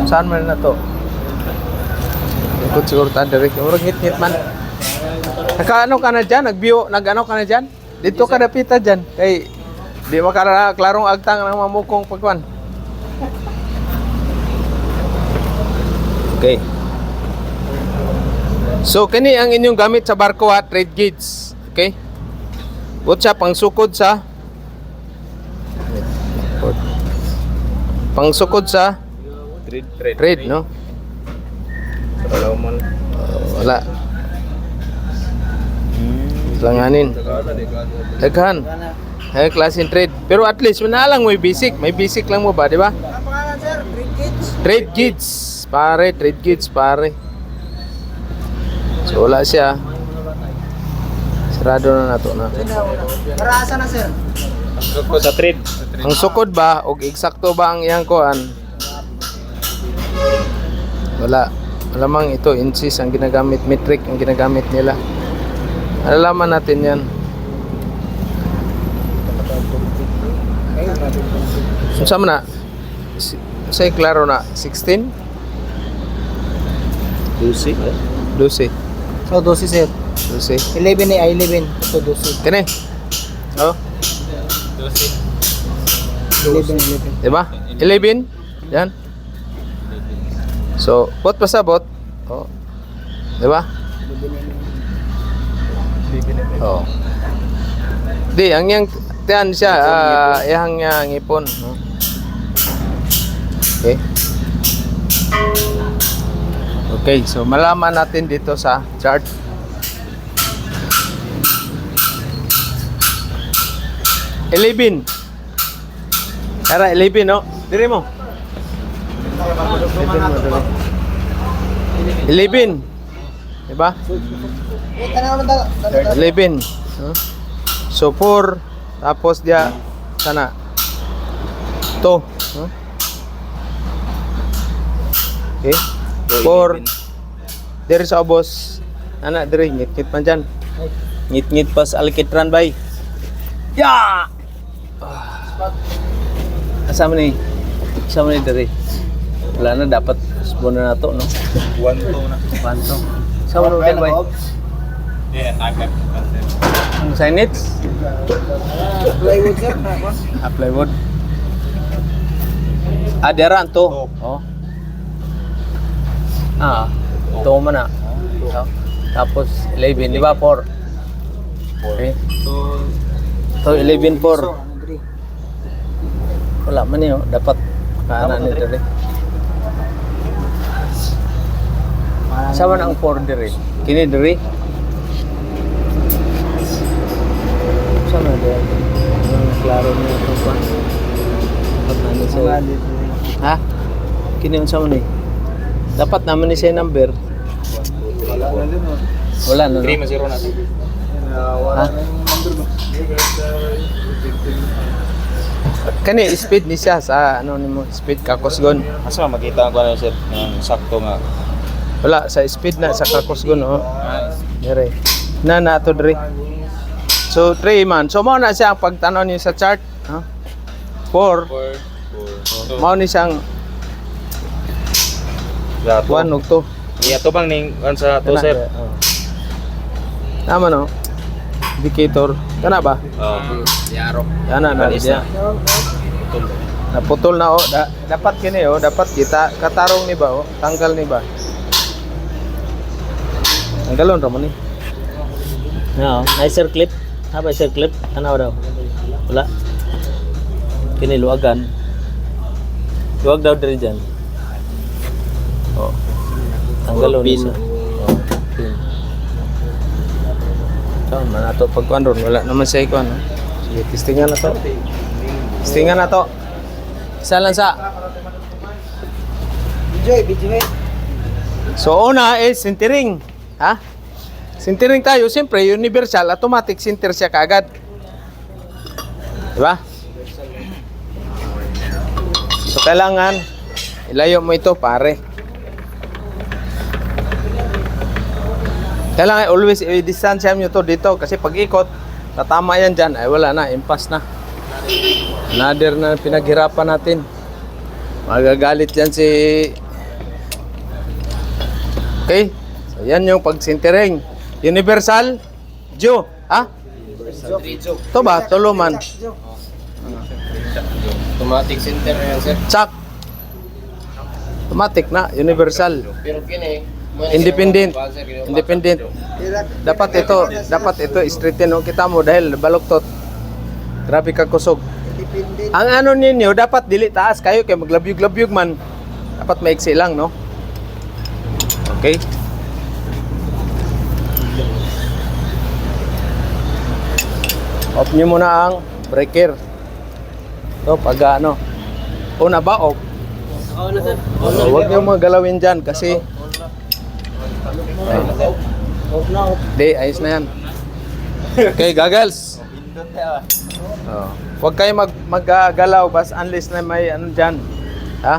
Saan man na to? Ikot siguro tayo diri. Murag ngit-ngit man. Naka-ano ka na dyan? Nag-ano ka na dyan? Dito ka napita dyan. Kay, di makaklarong agtang ng mamukong pagkuhan. Okay. So, kini ang inyong gamit sa barko ha, trade gauge. Okay? Bot siya, pangsukod sa trade, no? Wala. Langanin. Daghan. Ay, klaseng trade. Pero at least, lang may basic. May basic lang mo ba, di ba? Ang pangalan sir, Trade gauge. Pare, trade gauge, pare. So, wala siya. Sarado na nato na. Para asa na sir? Sa trade. Ang sukod ba, o eksakto ba ang iyang kuan? Wala. Alamang ito, inches ang ginagamit, metric ang ginagamit nila. Alalaman natin yan. So, sama na? Say klaro na, 16? 12. 12. So, 12 sir. 12. 11 ay 11. Ito 12. Kani? Oh, 11. diba? 11? Yan. So, bot pa sa bot. Oh. Diba? Oh. Di, ang yang tiyan siya, yang ngipon, no? Okay. Okay, so malaman natin dito sa chart. Elevin. Era 11, no? Diri mo. 11. Diba? 11. No? So 4 tapos dia sana 2, no? Okay. 4 diri sa ubos. Anak diri ngit-ngit man dyan. Ngit-ngit pas alkitran bay. Ya. Asa man ni? Asa man ni diri? Wala na dapat spoon na nato, no? 1-2 na. 1 Sa man din bay. Yeah, agad. Ang signage? Plywood sir. Plywood. Dera to. Oh. Ito man na. Tapos 11, di ba? 4. Okay. So 11, 4. Wala man yun. Dapat kanan ni diri. Sama na ang 4 diri. Kini diri. Sama diri. Klaro niya ito pa. Dapat namin siya. Ha? Kini yung sama ni. Dapat naman ni siya number. Wala na. 3-0 na. Ha? Kani speed ni siya sa ano nimo speed kakosgon. Asa makita ko na sir, yung sakto nga. Wala sa speed na sa kakosgon oh. Dire. Na to dire. So 3 man. So mao na siya ang pagtanaw niyo sa chart, ha? 4. Mao ni siyang 1 ug 2. Iya to bang ning sa to sir. Tama no. Indicator. Kana ba? Yaro. Yana na diya. Naputol na oh. Dapat kini oh, dapat kita katarong ni ba oh, tanggal ni ba? Tanggalon ra mo ni. No, nicer clip. Haba sir clip. Ano daw? Wala. Kini luagan. Luwag daw diri diyan. Oh. Tanggalon ni siya. Oh, pin. Saan man ato pagkuan ron, wala naman siya ikuan. Sige, testingan na to. Testingan na to. Isa lang sa. BJ. So una is centering. Ha? Centering tayo, siyempre universal, automatic center siya kaagad. Diba? So kailangan ilayo mo ito pare. Kailangan always i-distansya nyo to dito kasi pag ikot, tatama yan dyan, ay wala na, impasse na. Another na pinaghirapan natin. Magagalit yan si Okay? So, yan yung pag-sintering. Universal? Joe? Ha? Ito ba? Tuluman. Automatic center yan, sir. Chak. Automatic na. Universal. Pero kini, Independent. Independent. Dapat ito straighten no kita mo dahil baluktot. Grabe ka kusog. Independent. Ang ano ninyo dapat dili taas kayo kay maglabyog-labyog man. Dapat maiksi lang no. Okay? Off nyo muna ang breaker. So pag ano. Una ba off? Oo na sir. Huwag nyo magalawin dyan kasi Off na off. di, ayos na yan. Okay, goggles. Oh. Huwag kayo maggalaw bas unless na may ano dyan. Ha?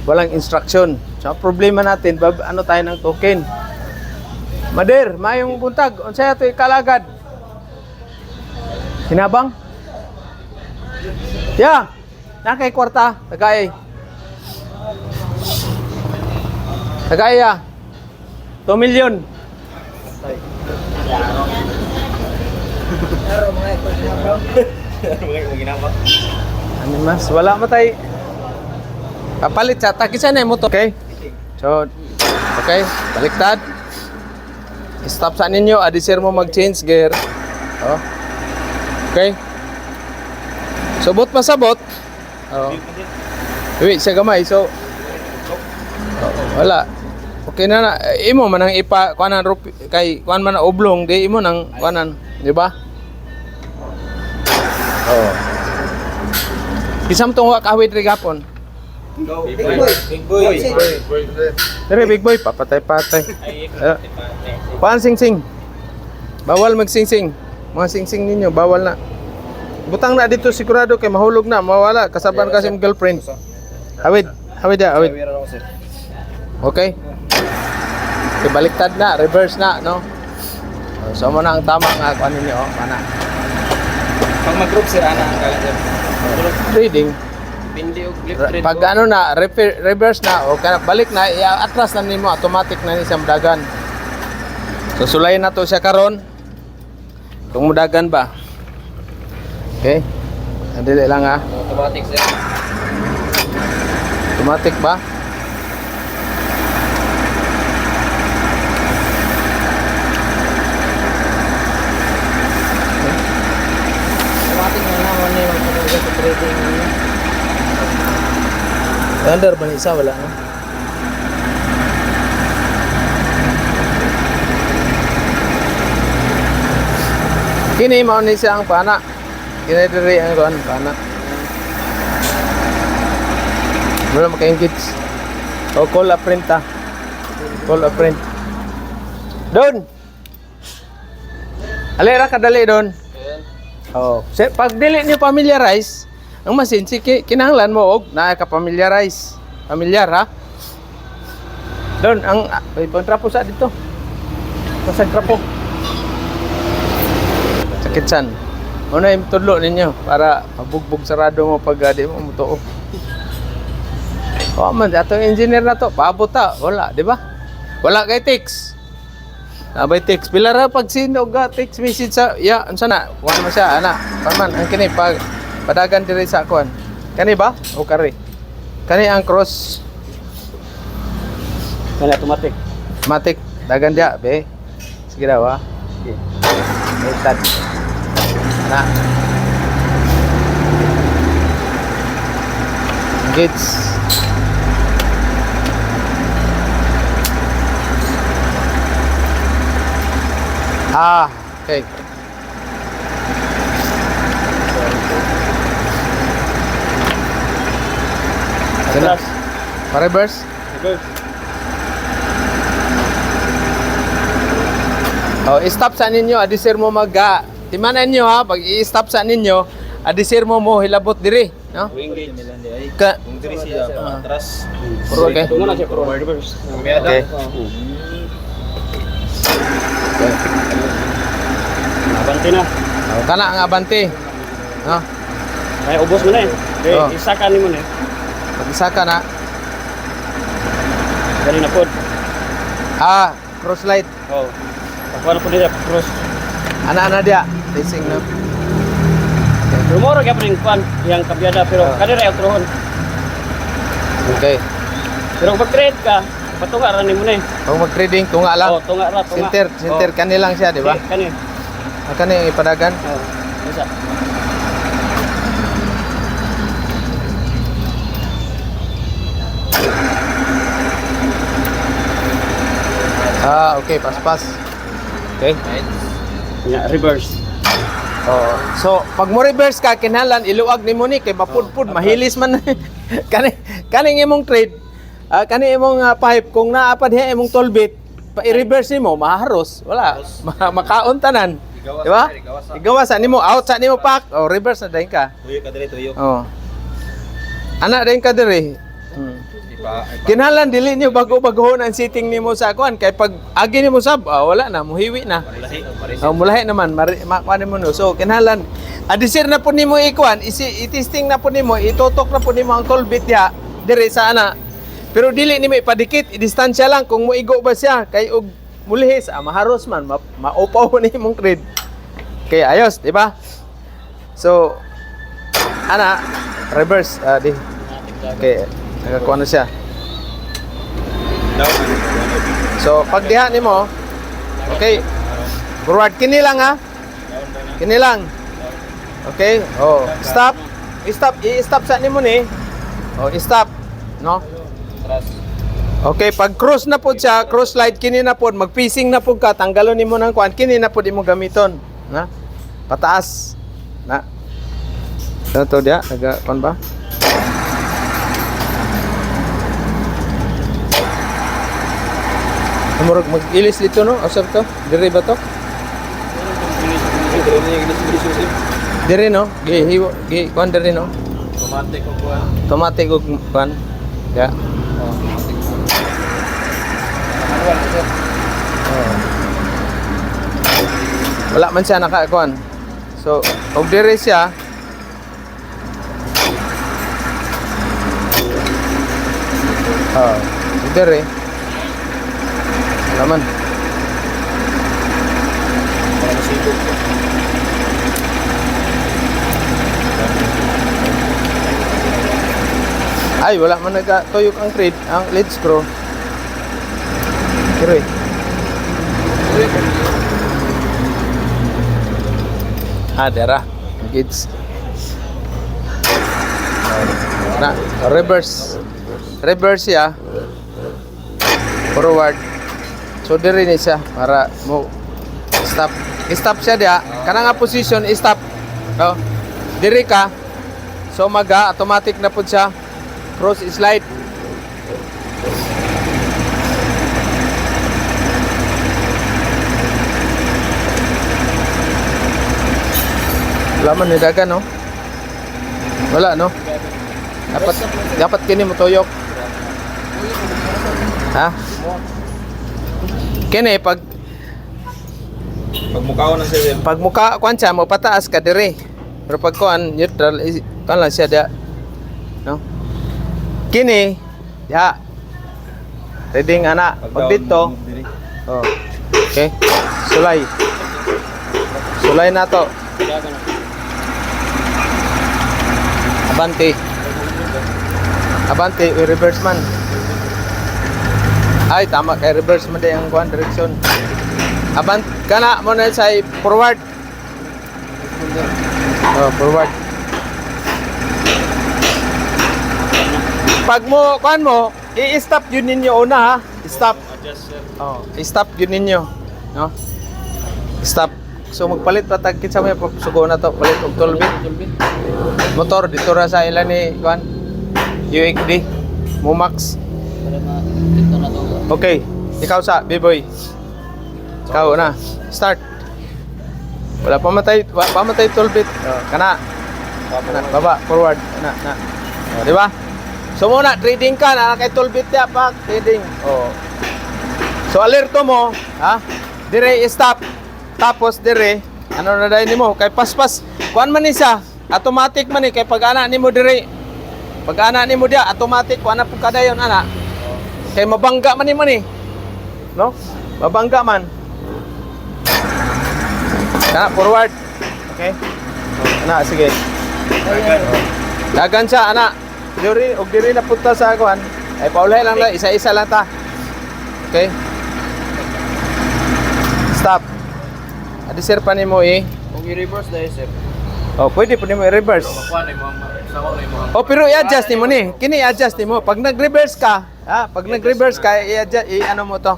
Walang instruction. So, ang problema natin, ano tayo ng token. Mader, mayong buntag. Unsaya ito ikalagad. Hinabang? Yeah. Nakay kwarta. Tagay. Tagay ya. 2 million. Ano mas? Wala matay. Kapalit sa takisan na mo to. Okay? So, okay. Baliktad. Stop sa ninyo. Adisir mo mag-change gear. Oh. Okay? Subot masabot. Oh. Wait, siya gamay. So, wala. Okay na na. Imo man ang ipa kuanan kay kuan man oblong di imo nang kuanan, di ba? Oh. Kisam tong wa kahwid ri gapon. Big boy. Big boy. Dire big boy papatay-patay. Kuan sing-sing. Bawal mag-sing-sing. Mga sing-sing ninyo bawal na. Butang na dito sigurado kay mahulog na, mawala kasaban kasi mong girlfriend. Hawid, hawid ya, hawid. Okay? Okay, baliktad na, reverse na, no? So mo na ang tama nga kung ano niyo, mana. Pag mag-group sir, ana ang kala sir. Reading. Pindi og left thread. Pag ano na, reverse na, o balik na, atras na nimo, automatic na ni sa mudagan. So sulayin na to siya karon. Kung mudagan ba? Okay? Andili lang ha. Automatic sir. Automatic ba? Automatic na naman na yung mga sa trading. Under ba ni isa? Wala no? Kini mao ni siya ang pana. Kini diri ang kuan pana. Wala makaingkits. O call a print ta. Call a print. Don. Alera kadali don. Oh, pag dili niyo familiarize, ang machine kinahanglan mo og naa ka familiarize. Familiar ha? Don, ang trapo sa dito. Pasag trapo. Sakit san. Ano yung tudlo ninyo para mabugbog sarado mo pag di mo mutuo. Oh man, atong engineer na to, paabot ta, wala, di ba? Wala kay text. Abay text, pila ra pag sino ga text message sa ya, unsa na? Kuan mo siya ana. Paman ang kini pag padagan diri sa kuan. Kani ba? O kare. Kani ang cross Kaya automatic. matic dagan dia be. Sige daw ha. Okay. Tad. Na. Gates. Ah, okay. Ano? Pa-reverse? Oh, i-stop sa ninyo, adisir mo timanan nyo ha, pag i-stop sa ninyo, adisir mo hilabot diri, no? Wing gauge. Ka Kung diri siya atras. Okay. Ito na siya forward reverse. Okay. Abante na. Oh, kana ang abante. No? Ay ubos mo na eh. Okay, Oh. isa ka ni mo na. Pag isa ka na, Dali na pod. Cross light. Oh. Pakuha ko nila cross. Ana dia. Racing na. Rumoro kaya pa rin kuhan, yung kabyada, pero kanina yung trohon. Okay. Pero kung mag-trade ka, patunga ranin mo na eh. Kung mag-trading, tunga lang. Oh, tunga ra, tunga. Center kanilang siya, di ba? Kani. Kani ang ipadagan. Oh, isa. Okay, pas-pas. Okay. Yeah, reverse. Oh, so pag mo reverse ka kinahanglan iluwag nimo ni kay mapudpud mahilis man kani imong trade kani imong pipe kung naa pa diha imong toll bit pa i-reverse nimo maharos wala makaon tanan di ba igawasan nimo out sa nimo pak oh reverse na dayon ka Tuyo ka diri tuyo. oh ana dayon ka diri kinahanglan dili niyo bago-bagohon ang sitting nimo sa kuan kay pag agi nimo sab wala na muhiwi na mulahi naman makuan mo no so kinahanglan adisir na po nimo ikuan i-testing na po nimo itutok na po nimo ang toll bit diha dire sa ana pero dili nimo ipadikit i-distansya lang kung muigo ba siya kay og mulihis maharos man maupaw ni imong trade kay ayos di ba so ana reverse di okay nagakuha na siya. So, pag diha nimo, okay, forward. Kini lang ha. Kini lang. Okay, oh, stop. I-stop sa nimo ni. Oh, i-stop. No? Okay, pag cross na po siya, cross light, kini na po, mag-facing na po ka, tanggalon nimo ng kuan, kini na po di mo gamiton. Na? Pataas. Na? Ito dia, nagakuan ba? Murag mag-ilis dito no? Asap to? Dire ba to? Dire no? Gihiwo, kuan dire no? Automatic ko kuha. Automatic og kuan. Ya. Wala man siya nakakuan. So, og dire siya. Dire. Laman. Ay, wala man nagtuyok ang thread, ang lead screw. Kiri. Dera. Gauge. Na, reverse. Reverse ya. Forward. So dire ni siya para mo stop. I-stop siya dia. Kana nga position i-stop. Oh. Dire ka. So maga automatic na pud siya. Cross slide. Wala man ni dagan no. Wala no. Dapat kini mo tuyok. Ha? Kini pag Pagmukaon na siya. pag muka kuan siya mo pataas ka dire. Pero pag kuan neutral kan lang siya dia. No? Kini ya. Reading ana pag dito. Oh. Okay. Sulay. Sulay na to. Abante. Abante reverse man. Ay tama kay reverse man day ang kuan direction. Abant kana mo na sa forward. Oh, forward. Pag mo kuan mo, i-stop yun ninyo una ha. Stop. Oh, i-stop yun ninyo, no? Stop. So magpalit pa tag kinsa may sugo na to, palit og toll bit. Motor dito ra sa ila ni kuan. UXD Momax. Okay, ikaw sa B-boy. Ikaw na. Start. Wala pamatay toll bit. Kana. Baba, forward. Na. Di ba? So muna trading ka na kay toll bit ya pa trading. Oh. So alerto mo, ha? Dire stop. Tapos dire ano na dai nimo kay paspas. Kuan man ni siya. Automatic man ni kay pag ana nimo dire. Pag ana nimo dia automatic kuan na pud kadayon ana. Kay mabangga man ni. no? Mabangga man. Ana, forward. Okay? Ana, sige. Dagan siya, ana. Diri, og diri na punta sa kuan. Ay paulay lang la, isa-isa lang ta. Okay? Stop. Adi sir pa nimo Kung i-reverse dahil sir. Oh, pwede po nimo i-reverse. Makuha na yung mga sama na yung mga. Oh, pero i-adjust nimo ni. Kini i-adjust nimo. Pag nag-reverse ka, pag nag-reverse ka, i-adjust, i-ano mo to.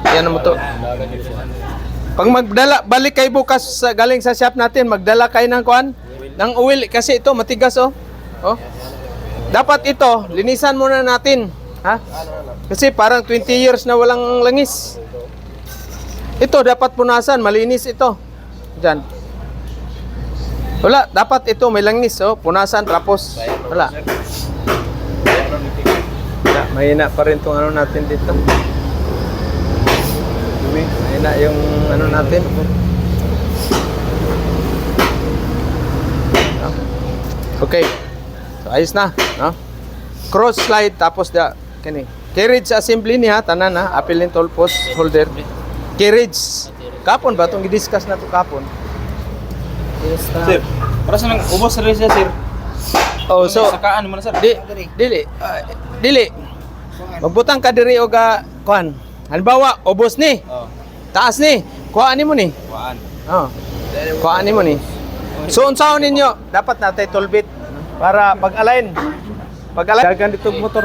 I-ano mo to. Pag magdala, balik kay bukas galing sa shop natin, magdala kayo ng kuan, ng oil kasi ito matigas oh. Oh. Dapat ito, linisan muna natin, ha? Kasi parang 20 years na walang langis. Ito dapat punasan, malinis ito. Diyan. Wala, dapat ito may langis oh, punasan tapos wala. Mahina pa rin tong ano natin dito. Mahina yung ano natin. Okay. So, ayos na, no? Cross slide tapos kani. Carriage assembly niya tanan ha, appeal and toll post holder. Carriage. Kapon ba tong i-discuss na to kapon? Sir, para sa nang ubos rin siya sir. Oh, so Sakaan mo na sir. Dili. Magbutang ka diri og kuan. Halimbawa, ubos ni. Oh. Taas ni. Kuhaan nimo ni. Kuhaan. Oh. Kuhaan nimo ni. So unsaon ninyo? Dapat natay toll bit para pag-align. Pag-align dagan dito motor